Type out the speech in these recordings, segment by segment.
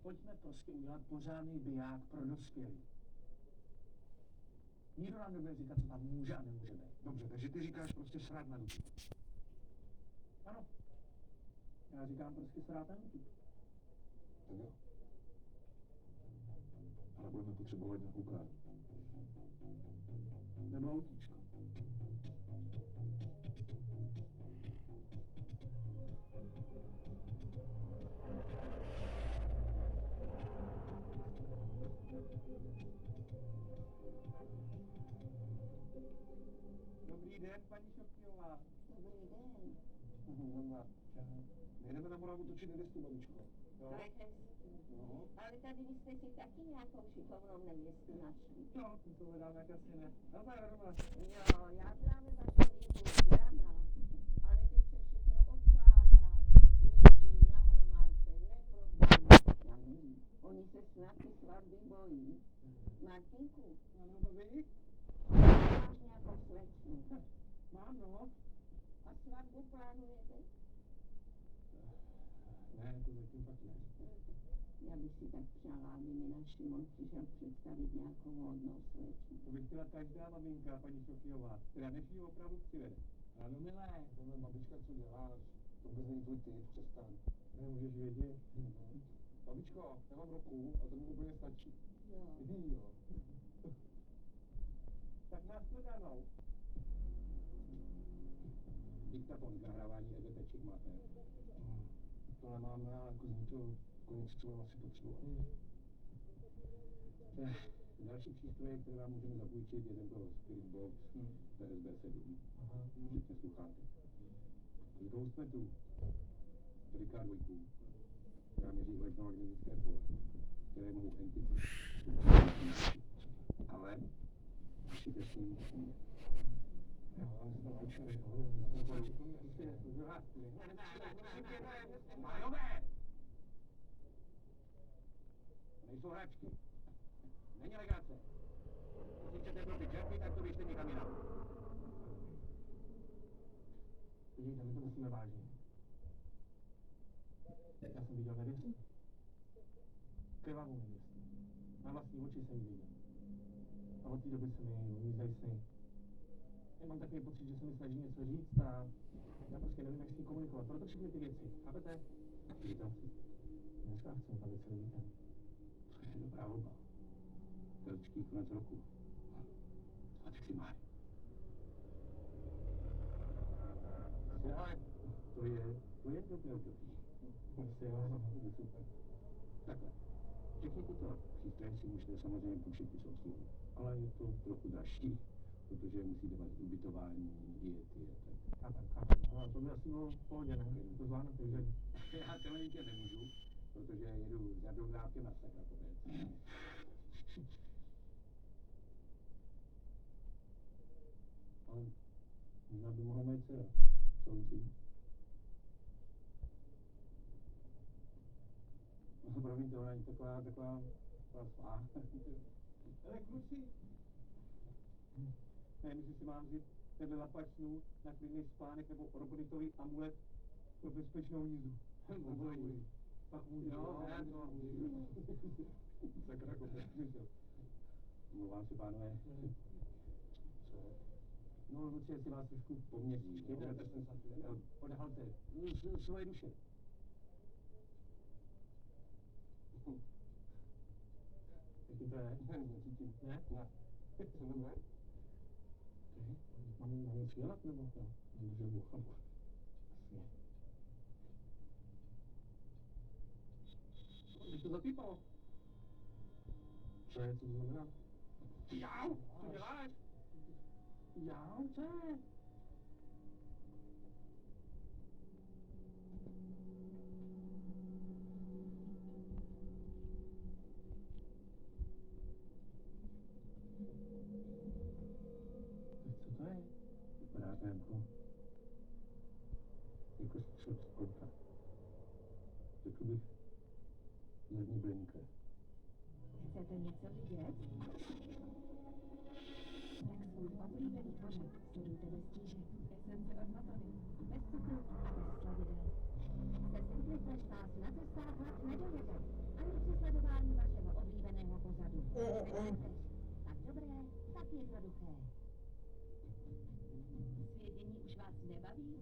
Pojďme prostě udělat pořádný biják pro dospělí. Nikdo nám nebude říkat, co tam může a nemůže být. Dobře, takže ty říkáš prostě srát na ruku. Ano. Já říkám prostě srát na ruku. Tak jo. Ale budeme potřebovat nějakou krádu. Nebo autíčko. Dobrý den, paní Šopkýová. Dobrý den. Nejdeme na Moravu točit nevěstu, babičko. To je hezký. No. Ale tady vy jste si taky nějakou šikovnou nevěstu našli. No, to hledám jak asi ne. Nazdar, Roma. Jo, já právě vaši výbudu Jana, ale teď se všechno odkládá. Lidí na hromádce, neproblémy. Oni se snad ty svatby bojí. Martinku, Ano, babi? máš nějakou slečnu? Mám, no. A svatbu plánujete? Ne, to zatím fakt ne. Já bych si tak přála, aby mi náš Šimon přišel představit nějakou hodnou slečnu. To by chtěla každá maminka, paní Šopkýová, která než ji opravdu přivede. Ano, milé. Tohle babička, co děláš? To vůbec není tvůj typ, přestaň. Nemůžeš vědět. Babičko, já mám roku a to mi úplně stačí. Jo. Jo. Tak nashledanou. Diktafon k nahrávání EDTček máte? To nemáme, ale jako zní to konec, co mám asi potřebovat. Další přístroje, které vám můžeme zapůjčit, je tento Spirit Box PSB7, včetně sluchátek. Z Ghostnetu 4K2, která měří elektromagnetické pole, které mohou entity. Ale musíte s ním umět. Ale se to naučili, Majové! To nejsou hračky. Není legrace. Když chcete propit žerty, tak to běžte někam jinam. Vidíte, my to musíme vážně. Já jsem viděl nevěstu. Krvavou nevěstu. Na vlastní oči jsem ji viděl. A od té doby se mi uvízají sny. Já mám takový pocit, že se mi snaží něco říct a já prostě nevím, jak s tím komunikovat. Proto všechny ty věci. Chápete? Víte? Dneska chci bavit celý víkend. To je dobrá volba. Velčký konec roku. A tak si máš. To je dobré období. Super. Takhle. Všechny tyto přístroje si můžete samozřejmě půjčit i s obsluhou. Ale je to trochu dražší, protože musíte mít ubytování, diety a tak. Chápem. No, to by asi bylo v pohodě, ne? To zvládnu, takže... Já celé víkend nemůžu, protože jedu za Doudávkem na Sakrakovec. Ale možná by mohla mít dcera. Soucí. No, promiňte, ona je taková svá. Ale kluci. Nevím, jestli si mám vzít tenhle lapač snů na klidný spánek nebo orbitový amulet pro bezpečnou jízdu. Pak můžu. Jo, ne, to můžu. Sakrakovec. Mluvám si, pánové. Co? No, Lucie, jestli vás trošku poměří. Odhalte svoje duše. Jaký to je? Necítím. Ne? Ne. Co dobré? Mám něco dělat, nebo to? Může bouchat. Jasně. Když to zapípalo. Co je, co to znamená? Jau! Co děláš? Jau, co je? Co to je? Vypadá to jako střed auta. Řekl bych zadní blinker. Chcete něco vidět? Tak svůj oblíbený pořad sledujte bez tížek. Esence od Matony. Bez cukru a bez slavidel. Se Simplifaš vás na to stáhnout nedovede. Ani Tak dobré, tak jednoduché. Svědění už vás nebaví?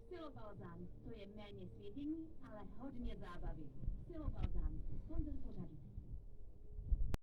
Silobalzám, to je méně svědění, ale hodně zábavy. Silobalzám, sponzor pořadu.